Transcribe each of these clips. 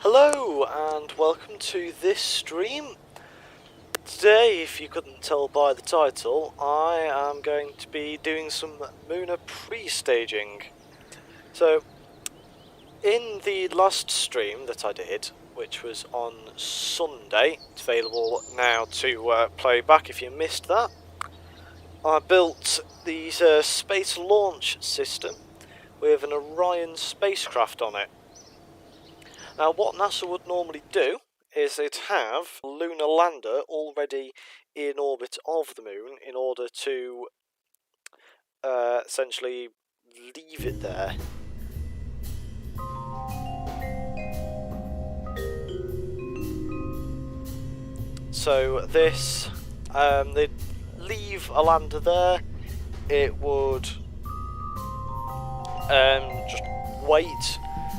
Hello and welcome to this stream. Today, if you couldn't tell by the title, I am going to be doing some Munar Pre-staging. So, in the last stream that I did, which was on Sunday, it's available now to play back if you missed that, I built the space launch system with an Orion spacecraft on it. Now, what NASA would normally do is they'd have a lunar lander already in orbit of the moon in order to essentially leave it there. So this, they'd leave a lander there, it would just wait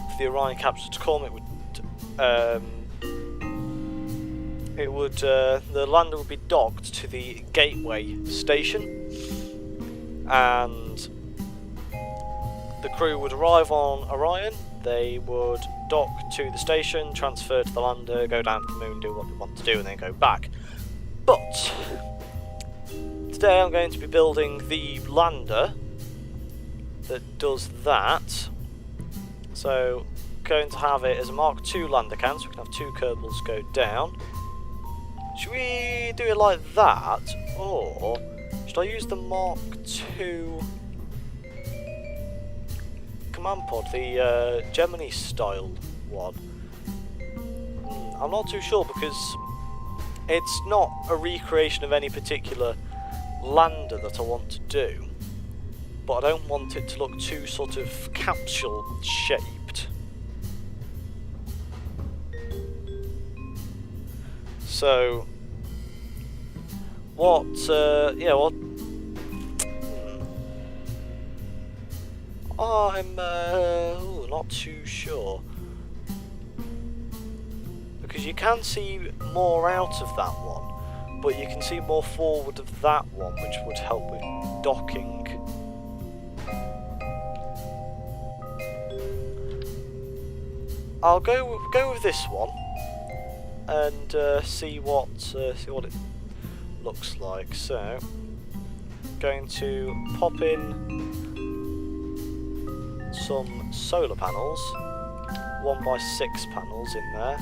for the Orion capsule to come, the lander would be docked to the gateway station, and the crew would arrive on Orion. They would dock to the station, transfer to the lander, go down to the moon, do what they want to do, and then go back. But today I'm going to be building the lander that does that. So going to have it as a Mark II lander can, so we can have two Kerbals go down. Should we do it like that, or should I use the Mark II command pod, the Gemini style one? I'm not too sure because it's not a recreation of any particular lander that I want to do, but I don't want it to look too sort of capsule shaped. So, I'm not too sure, because you can see more out of that one, but you can see more forward of that one, which would help with docking. I'll go with this one and see what it looks like. So, going to pop in some solar panels, 1x6 panels in there,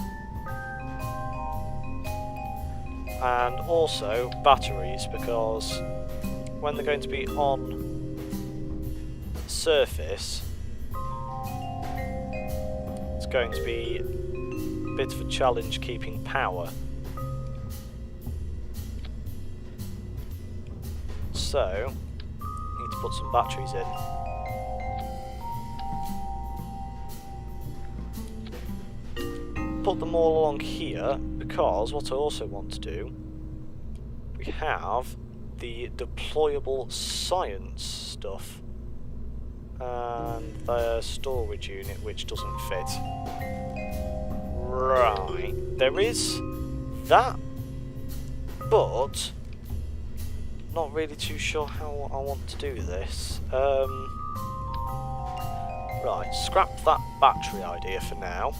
and also batteries, because when they're going to be on the surface, it's going to be a bit of a challenge keeping power. So, need to put some batteries in. put them all along here because what I also want to do, we have the deployable science stuff and the storage unit which doesn't fit. Right, there is that, but not really too sure how I want to do this. Right, scrap that battery idea for now.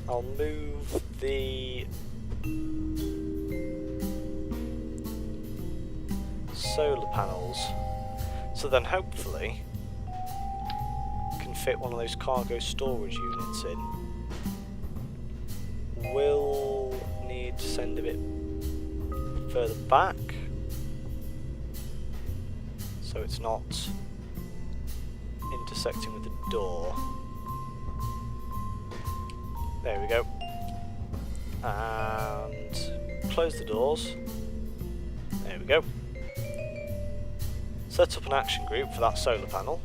I'll move the solar panels, so then hopefully can fit one of those cargo storage units in. We'll need to send a bit further back, so it's not intersecting with the door. There we go. And close the doors. There we go. Set up an action group for that solar panel.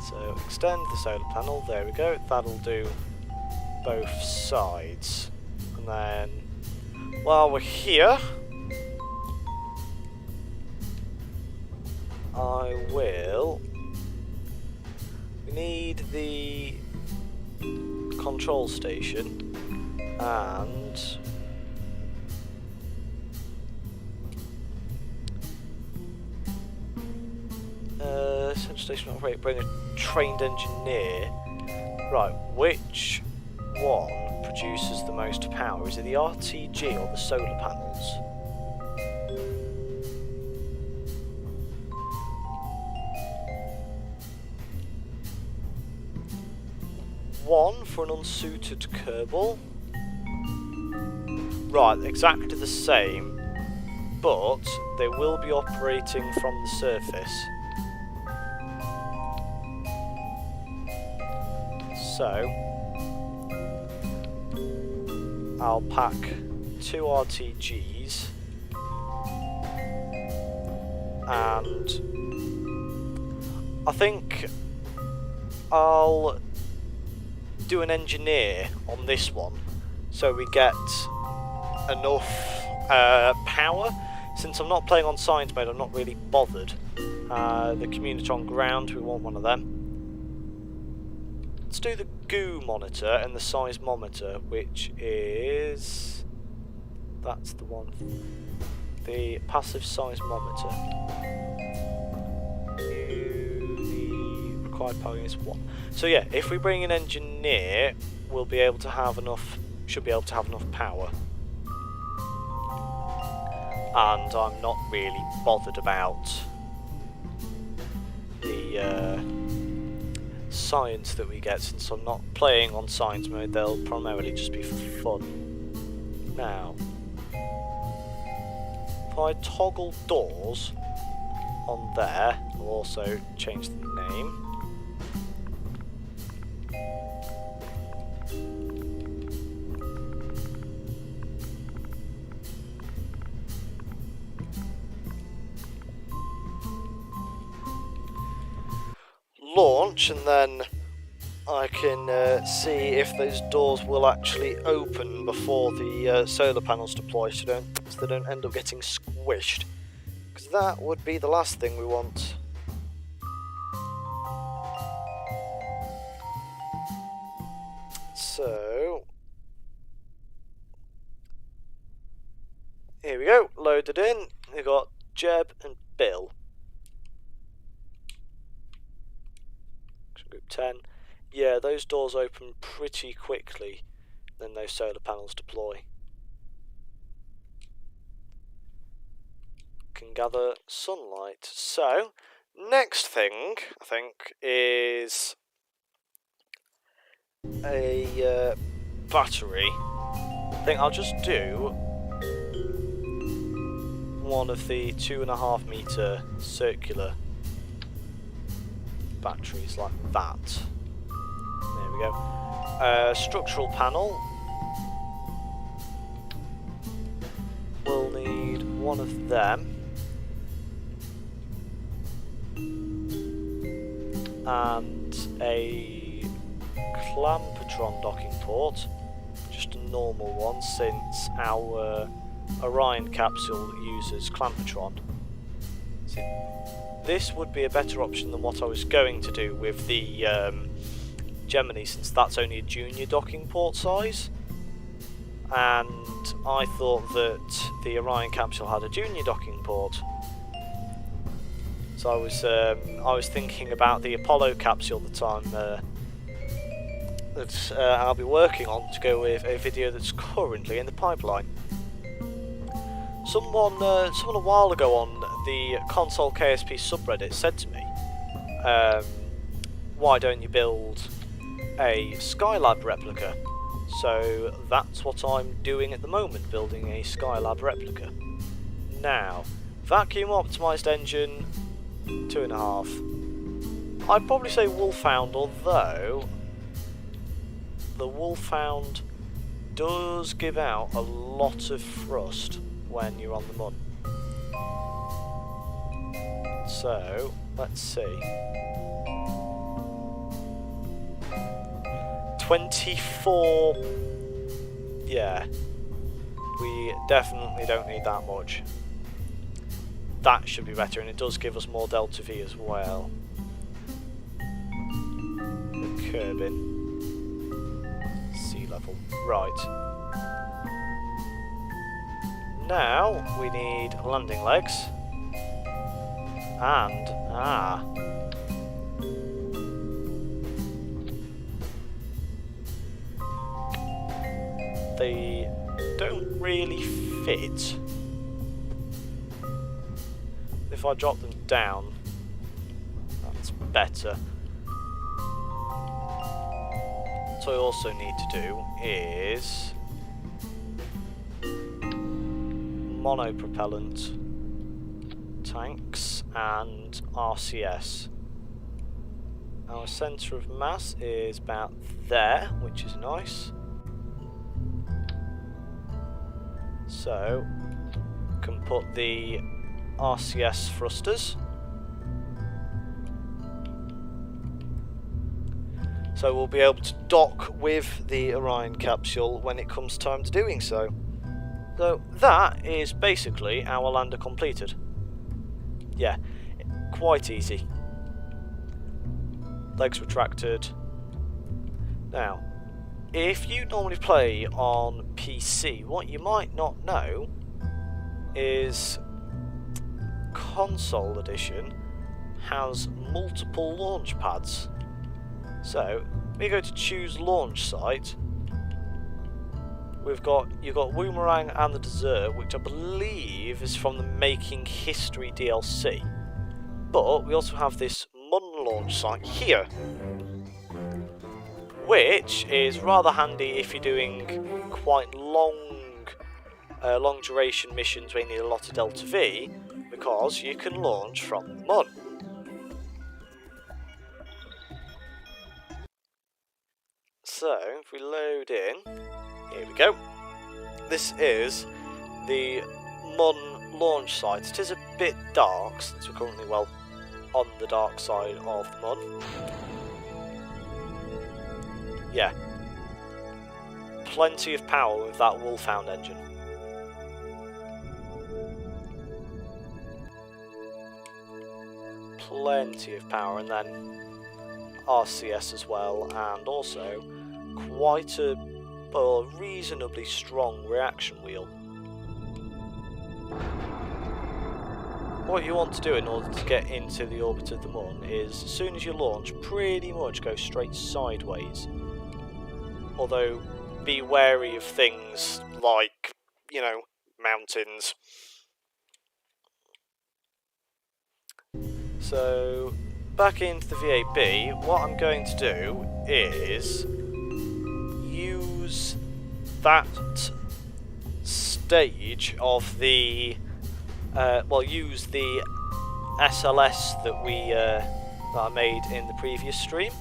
So extend the solar panel, there we go. That'll do both sides. And then while we're here, we need the control station and central station operate, bring a trained engineer. Right, which one produces the most power? Is it the RTG or the solar panels? One for an unsuited Kerbal. Right, exactly the same, but they will be operating from the surface. So I'll pack 2 RTGs and I think I'll do an engineer on this one so we get enough power. Since I'm not playing on science mode, I'm not really bothered. The communitor on ground, we want one of them. Let's do the goo monitor and the seismometer, which is... that's the one. The passive seismometer. The required power is 1. So yeah, if we bring an engineer, we'll be able to have enough, should be able to have enough power. And I'm not really bothered about the science that we get, since I'm not playing on science mode. They'll primarily just be for fun. Now, if I toggle doors on there, I'll also change the name. Launch, and then I can see if those doors will actually open before the solar panels deploy, so they don't end up getting squished, because that would be the last thing we want. So here we go, loaded in. We've got Jeb and Bill. Group 10. Yeah, those doors open pretty quickly, then those solar panels deploy. Can gather sunlight. So, next thing, I think, is a battery. I think I'll just do one of the 2.5 meter circular batteries like that. There we go. Structural panel. We'll need one of them. and a Clampatron docking port, just a normal one since our Orion capsule uses Clampatron. See, this would be a better option than what I was going to do with the Gemini, since that's only a junior docking port size, and I thought that the Orion capsule had a junior docking port. So I was thinking about the Apollo capsule that I'll be working on to go with a video that's currently in the pipeline. Someone a while ago on the console KSP subreddit said to me, why don't you build a Skylab replica? So that's what I'm doing at the moment, building a Skylab replica. Now, vacuum optimized engine, 2.5. I'd probably say Wolfhound, although the Wolfhound does give out a lot of thrust when you're on the Mun. So, let's see. 24. Yeah, we definitely don't need that much. That should be better, and it does give us more delta V as well. The curbing. Sea level. Right. Now we need landing legs. And they don't really fit. If I drop them down, that's better. What I also need to do is monopropellant tanks and RCS. Our centre of mass is about there, which is nice. So, can put the RCS thrusters. So we'll be able to dock with the Orion capsule when it comes time to doing so. So that is basically our lander completed. Yeah, quite easy. Legs retracted. Now, if you normally play on PC, what you might not know is Console Edition has multiple launch pads. So we go to choose launch site. You've got Boomerang and the Desert, which I believe is from the Making History DLC. But we also have this Mun launch site here, which is rather handy if you're doing quite long duration missions where you need a lot of delta V, because you can launch from the Mun. So, if we load in, here we go. This is the Mun launch site. It is a bit dark since we're currently, well, on the dark side of the Mun. Yeah. Plenty of power with that Wolfhound engine. Plenty of power, and then RCS as well, and also quite a reasonably strong reaction wheel. What you want to do in order to get into the orbit of the Mun is, as soon as you launch, pretty much go straight sideways. Although, be wary of things like, you know, mountains. So, back into the VAB, what I'm going to do is use that stage of the, use the SLS that that I made in the previous stream.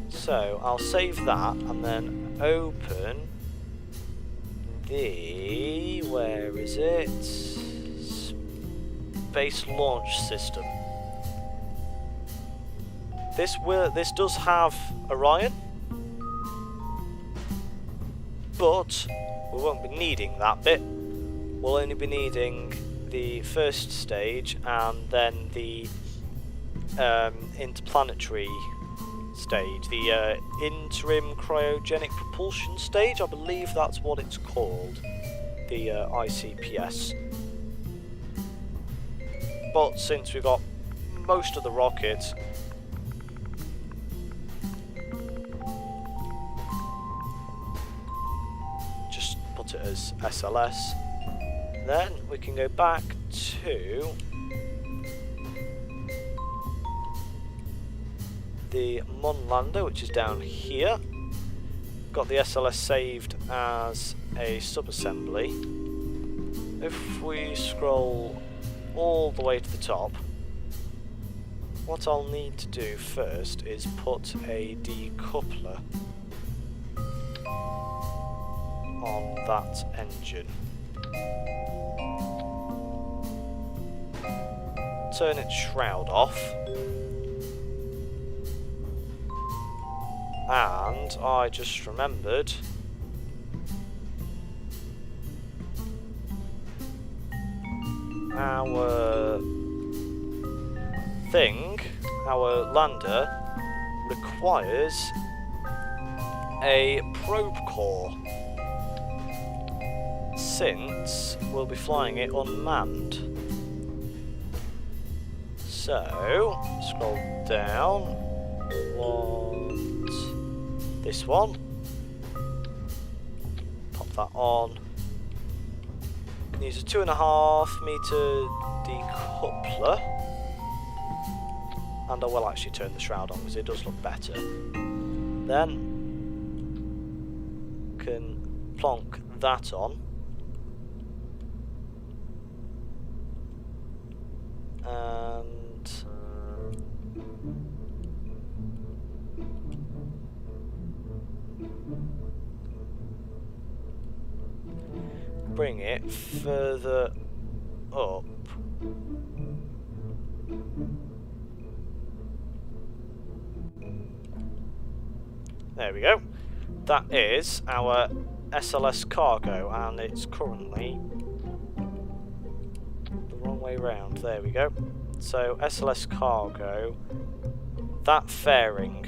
So I'll save that and then open the, where is it? Space Launch System. This does have Orion, but we won't be needing that bit. We'll only be needing the first stage and then the interplanetary stage, the interim cryogenic propulsion stage. I believe that's what it's called, the ICPS. But since we've got most of the rockets, just put it as SLS. Then we can go back to the Mun lander, which is down here. Got the SLS saved as a sub-assembly. If we scroll all the way to the top, what I'll need to do first is put a decoupler on that engine. Turn its shroud off, and I just remembered our lander requires a probe core, since we'll be flying it unmanned. So, scroll down, want this one, pop that on. Can use a 2.5 meter decoupler, and I will actually turn the shroud on because it does look better. Then can plonk that on, and bring it further up. There we go. That is our SLS cargo, and it's currently the wrong way round. There we go. So SLS cargo, that fairing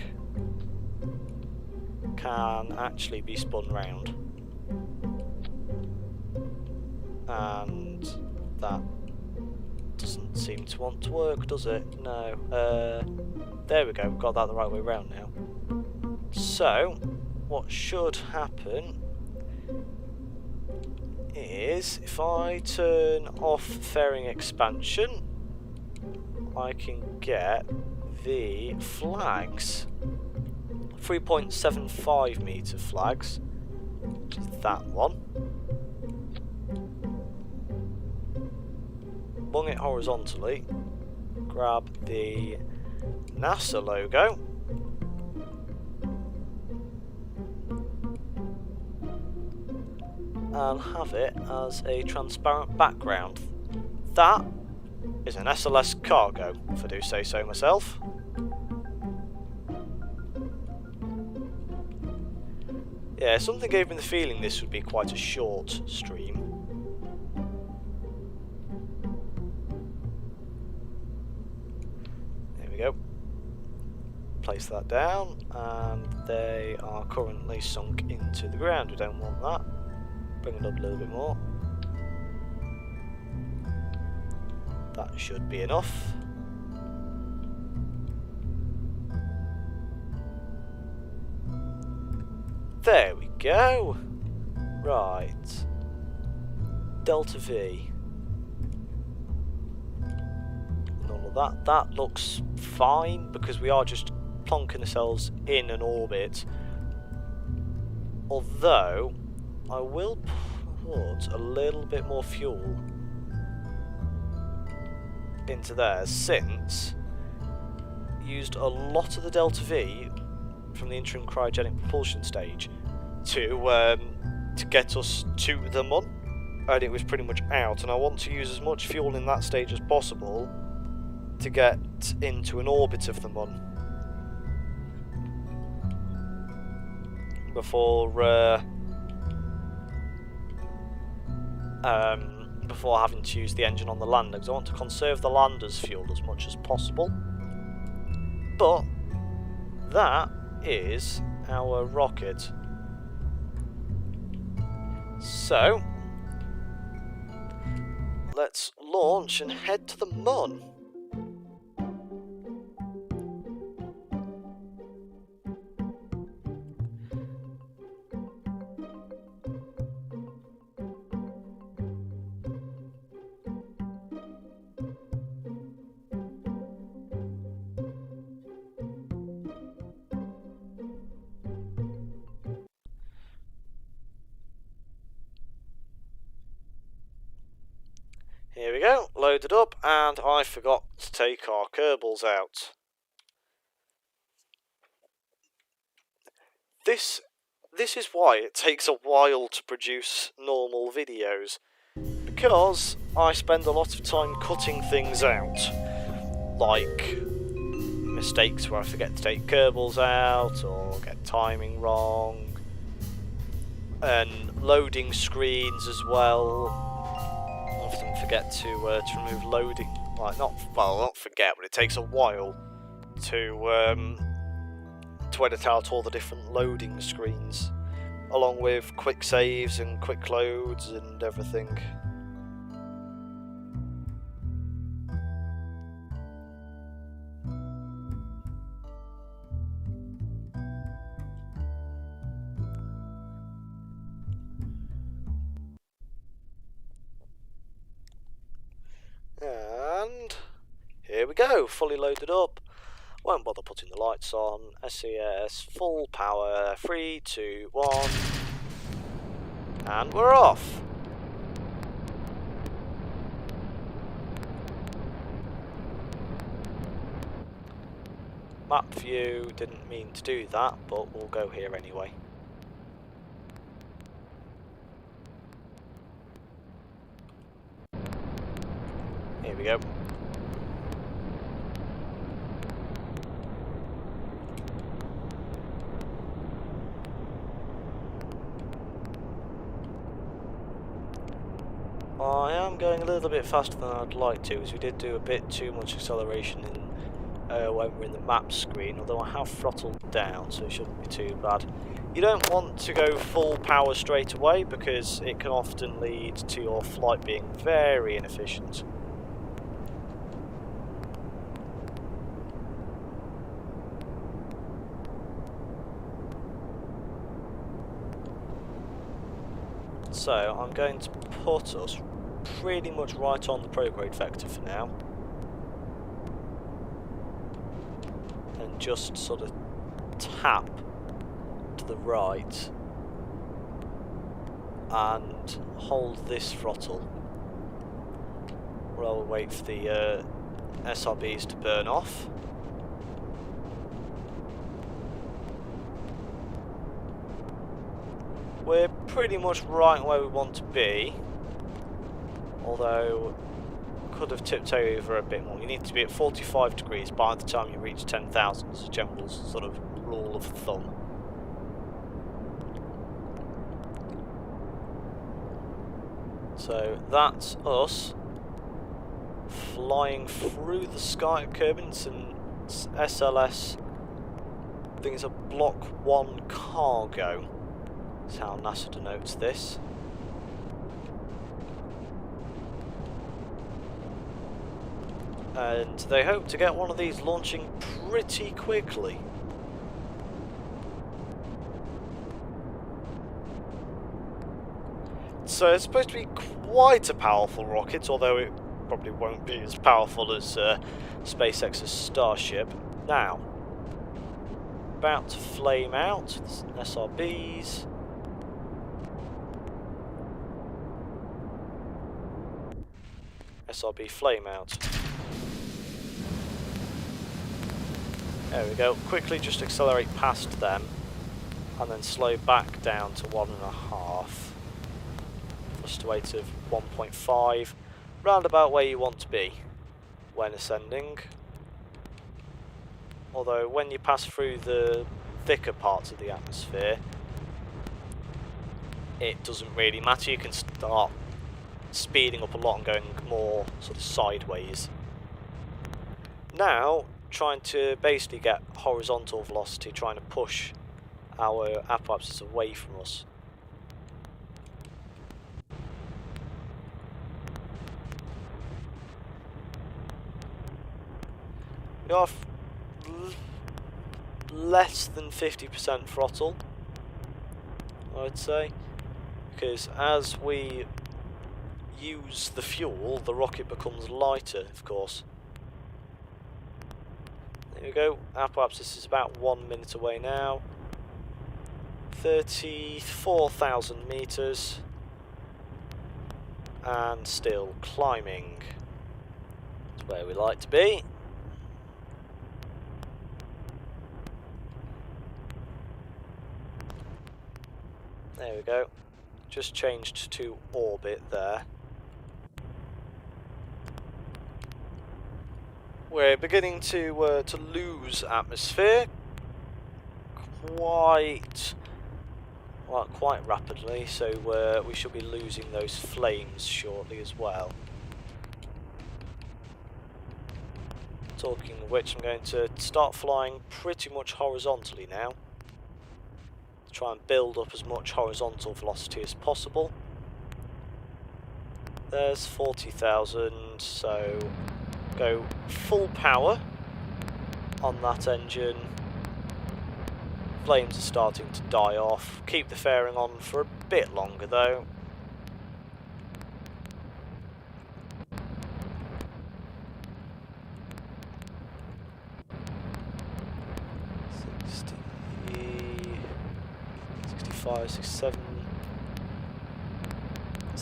can actually be spun round, and that doesn't seem to want to work, does it? No. There we go, we've got that the right way round now. So what should happen is, if I turn off fairing expansion, I can get the flags, 3.75 meter flags, which is that one. Bung it horizontally, grab the NASA logo, and have it as a transparent background. That is an SLS cargo, if I do say so myself. Yeah, something gave me the feeling this would be quite a short stream. There we go. Place that down, and they are currently sunk into the ground. We don't want that. Bring it up a little bit more. That should be enough. There we go. Right. Delta V. And all of that. That looks fine because we are just plonking ourselves in an orbit. Although I will put a little bit more fuel into there, since I used a lot of the Delta V from the interim cryogenic propulsion stage to get us to the Mun, and it was pretty much out, and I want to use as much fuel in that stage as possible to get into an orbit of the Mun. before before having to use the engine on the lander, because I want to conserve the lander's fuel as much as possible. But that is our rocket. So let's launch and head to the Mun. Here we go, loaded up, and I forgot to take our Kerbals out. This is why it takes a while to produce normal videos, because I spend a lot of time cutting things out, like mistakes where I forget to take Kerbals out, or get timing wrong, and loading screens as well. Often forget to remove loading, not forget, but it takes a while to edit out all the different loading screens, along with quick saves and quick loads and everything. And here we go, fully loaded up. Won't bother putting the lights on. SES, full power, 3, 2, 1, and we're off. Map view, didn't mean to do that, but we'll go here anyway. Here we go. I am going a little bit faster than I'd like to, as we did do a bit too much acceleration in, when we're in the map screen, although I have throttled down, so it shouldn't be too bad. You don't want to go full power straight away, because it can often lead to your flight being very inefficient. So I'm going to put us pretty much right on the prograde vector for now, and just sort of tap to the right and hold this throttle while we wait for the SRBs to burn off. We're pretty much right where we want to be, although could have tipped over a bit more. You need to be at 45 degrees by the time you reach 10,000 as a general sort of rule of thumb. So that's us flying through the sky at Kerbin. It's an SLS, I think it's a Block 1 cargo. That's how NASA denotes this. And they hope to get one of these launching pretty quickly. So it's supposed to be quite a powerful rocket, although it probably won't be as powerful as SpaceX's Starship. Now, about to flame out, SRBs. SRB flame out. There we go. Quickly just accelerate past them and then slow back down to 1.5. Thrust weight of 1.5. Round about where you want to be when ascending. Although when you pass through the thicker parts of the atmosphere, it doesn't really matter. You can start speeding up a lot and going more sort of sideways. Now, trying to basically get horizontal velocity, trying to push our apoapsis away from us. We are less than 50% throttle, I'd say, because as we use the fuel, the rocket becomes lighter, of course. There we go, apoapsis is about 1 minute away now. 34,000 meters, and still climbing. That's where we like to be. There we go. Just changed to orbit there. We're beginning to lose atmosphere quite rapidly, so we should be losing those flames shortly as well. Talking of which, I'm going to start flying pretty much horizontally now. Try and build up as much horizontal velocity as possible. There's 40,000, so go full power on that engine. Flames are starting to die off. Keep the fairing on for a bit longer though. Five, 6, 7,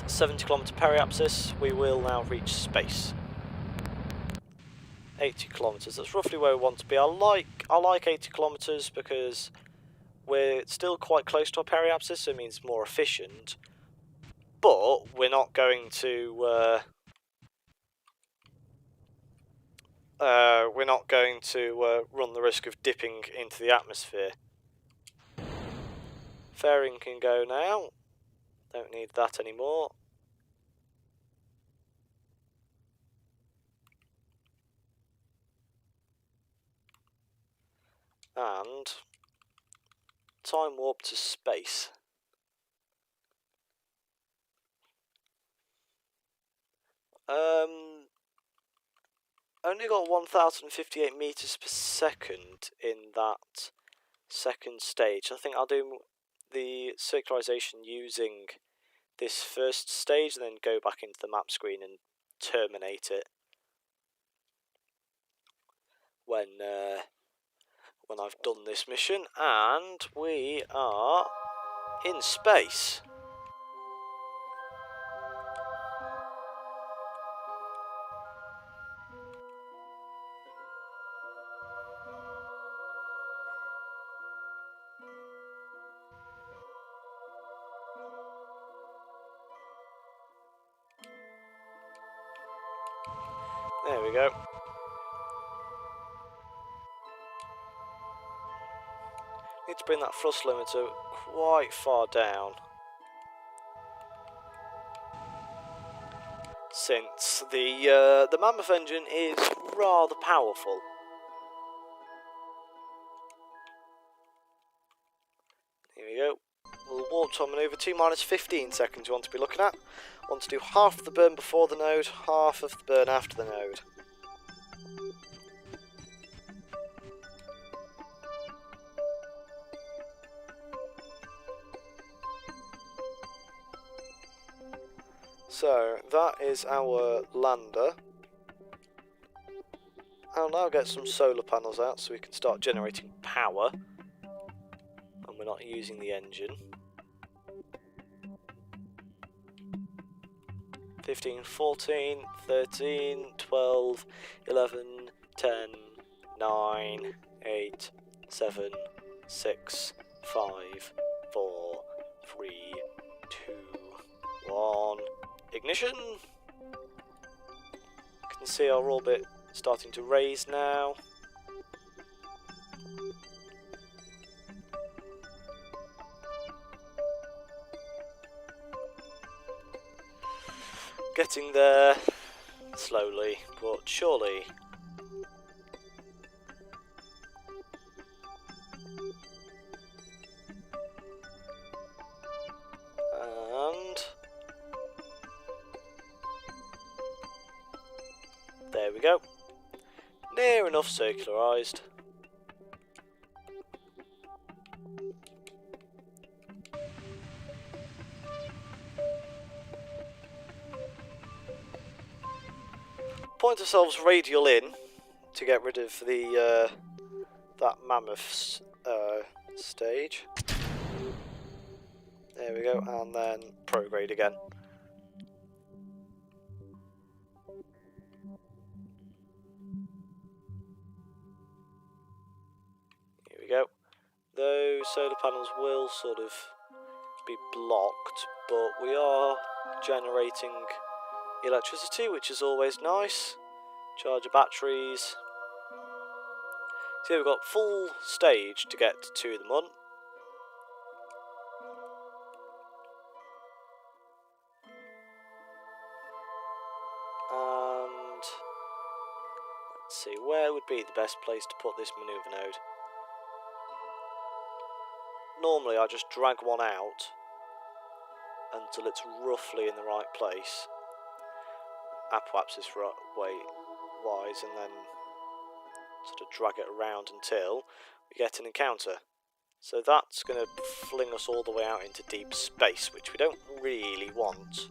70 kilometre periapsis. We will now reach space. 80 kilometres. That's roughly where we want to be. I like 80 kilometres because we're still quite close to our periapsis, so it means more efficient. But we're not going to run the risk of dipping into the atmosphere. Fairing can go now. Don't need that anymore. And time warp to space. Only got 1,058 meters per second in that second stage. I think I'll do the circularization using this first stage and then go back into the map screen and terminate it when I've done this mission. And we are in space. There we go. Need to bring that thrust limiter quite far down, since the Mammoth engine is rather powerful. Here we go. We'll warp to our manoeuvre. T minus 15 seconds you want to be looking at. Want to do half of the burn before the node, half of the burn after the node. So, that is our lander. I'll now get some solar panels out so we can start generating power. And we're not using the engine. 15, 14, 13, 12, 11, 10, 9, 8, 7, 6, 5, 4, 3, 2, 1... Ignition! You can see our orbit starting to raise now. Getting there slowly but surely. And there we go. Near enough circularised. Point ourselves radial in to get rid of the that mammoth stage. There we go, and then prograde again. Here we go. Those solar panels will sort of be blocked, but we are generating electricity, which is always nice. Charge of batteries. So we've got full stage to get to the Mun. And let's see, where would be the best place to put this manoeuvre node? Normally I just drag one out until it's roughly in the right place, apoapsis wise, and then sort of drag it around until we get an encounter. So that's going to fling us all the way out into deep space, which we don't really want.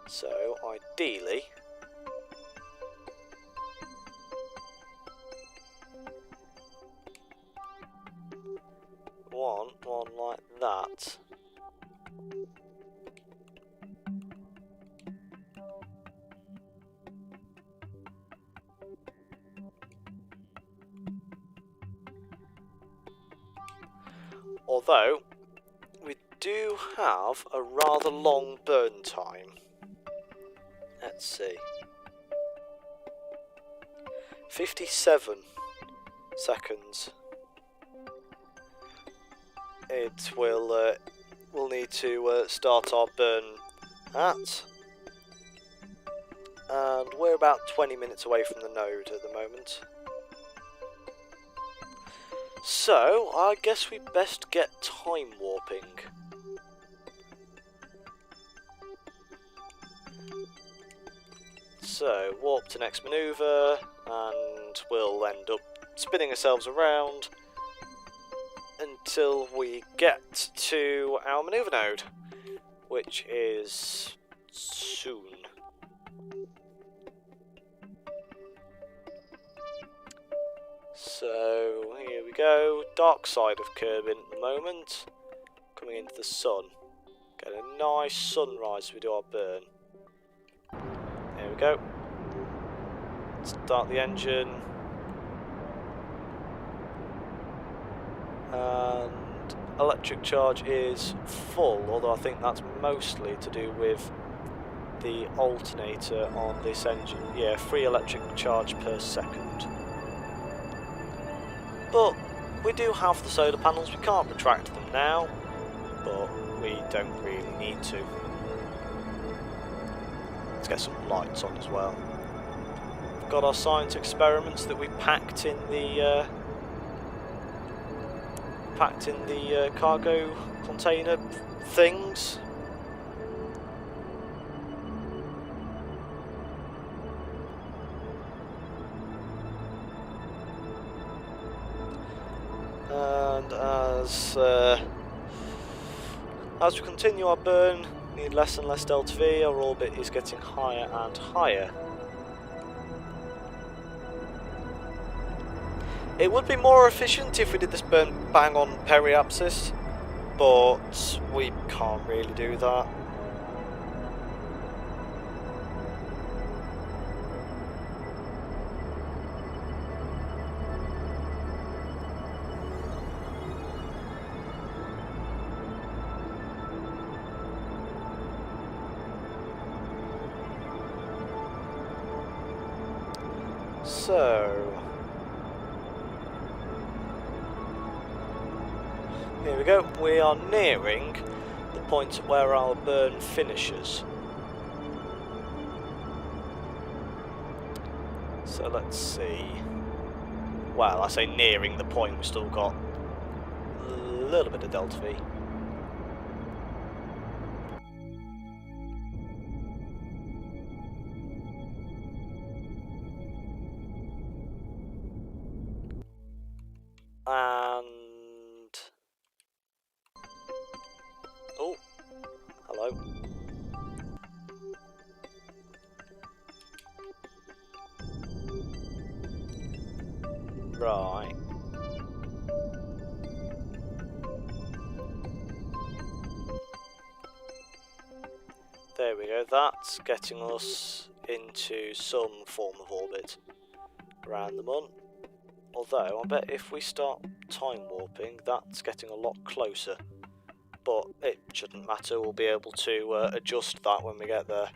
So ideally, one like that. Although we do have a rather long burn time. Let's see. 57 seconds. It will we'll need to start our burn at, and we're about 20 minutes away from the node at the moment. So I guess we best get time warping. So warp to next manoeuvre, and we'll end up spinning ourselves around until we get to our manoeuvre node, which is soon. So here we go, dark side of Kerbin at the moment, coming into the sun. Get a nice sunrise as we do our burn. There we go. Start the engine. And electric charge is full, although I think that's mostly to do with the alternator on this engine. Yeah, 3 electric charge per second. But we do have the solar panels, we can't retract them now, but we don't really need to. Let's get some lights on as well. We've got our science experiments that we packed in the cargo container things. And as we continue our burn, we need less and less delta V, our orbit is getting higher and higher. It would be more efficient if we did this burn bang on periapsis, but we can't really do that. So Here we go, we are nearing the point where our burn finishes. So let's see. Well, I say nearing the point, we've still got a little bit of delta V. And... oh, hello. Right. There we go, that's getting us into some form of orbit around the Mun. Although, I bet if we start time warping, that's getting a lot closer. But it shouldn't matter, we'll be able to adjust that when we get there.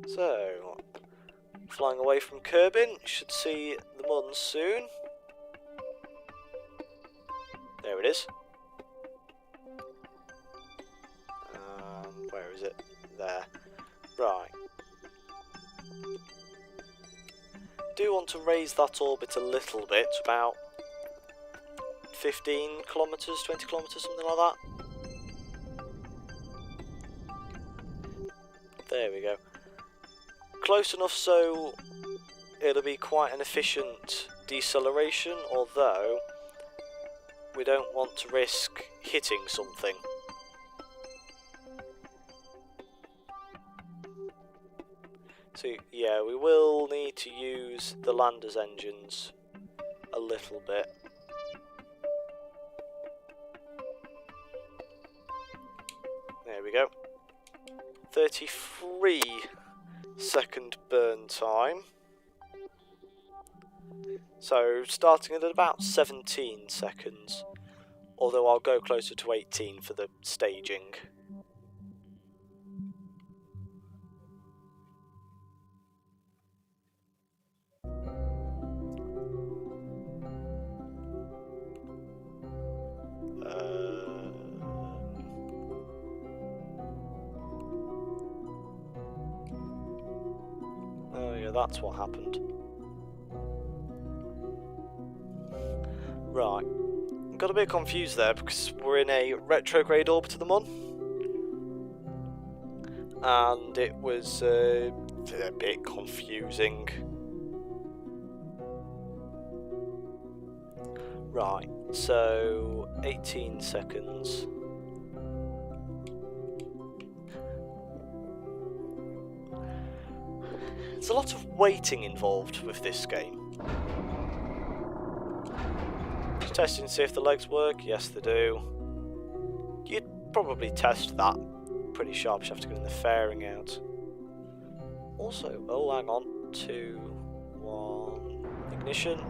So, flying away from Kerbin, should see the Mun soon. There it is. Where is it? There. Right. Do want to raise that orbit a little bit, about 15 kilometres, 20 kilometres, something like that. There we go. Close enough so it'll be quite an efficient deceleration, although we don't want to risk hitting something. So yeah, we will need to use the lander's engines a little bit. There we go. 33-second burn time. So starting at about 17 seconds, although I'll go closer to 18 for the staging. Oh yeah, that's what happened. Right, got a bit confused there because we're in a retrograde orbit of the Mun, and it was a bit confusing. Right, so 18 seconds. There's a lot of waiting involved with this game. Just testing to see if the legs work. Yes, they do. You'd probably test that pretty sharp. You have to get in the fairing out. Also, oh, hang on. 2, 1, ignition.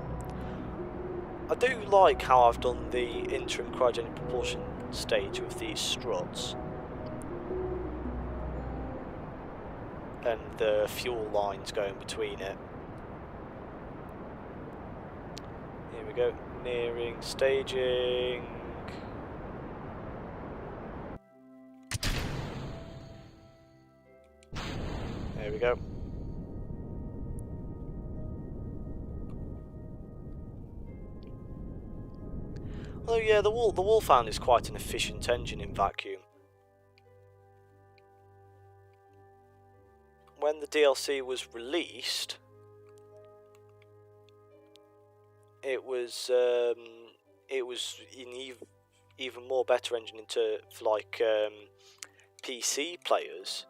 I do like how I've done the interim cryogenic propulsion stage with these struts. And the fuel lines going between it. Here we go, nearing staging. There we go. Oh yeah, the Wolfhound is quite an efficient engine in vacuum. When the DLC was released, it was an even more better engine for like PC players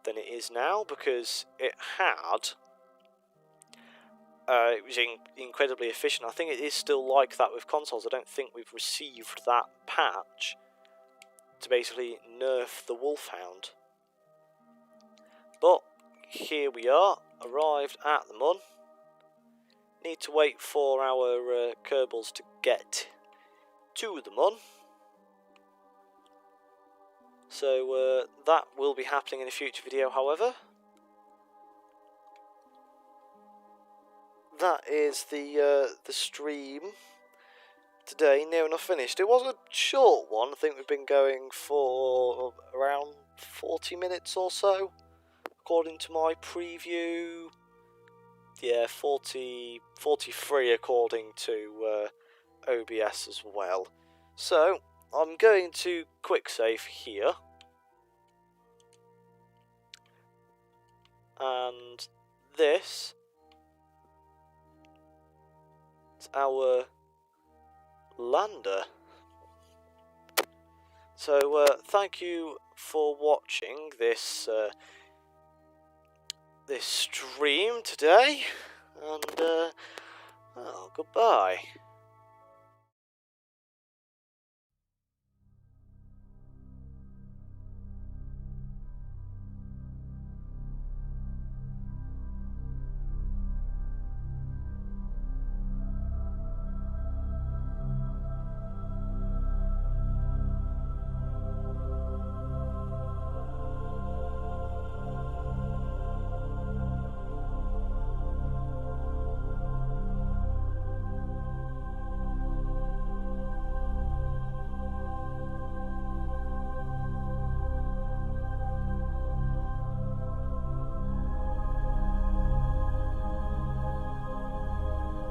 than it is now, because it was incredibly efficient. I think it is still like that with consoles. I don't think we've received that patch to basically nerf the Wolfhound. But here we are, arrived at the Mun. Need to wait for our Kerbals to get to the Mun. So that will be happening in a future video, however. that is the stream today, near enough finished. It was a short one. I think we've been going for around 40 minutes or so, according to my preview. Yeah, 43 according to OBS as well. So, I'm going to quick save here. And this is our lander. So, thank you for watching this this stream today, and well, goodbye.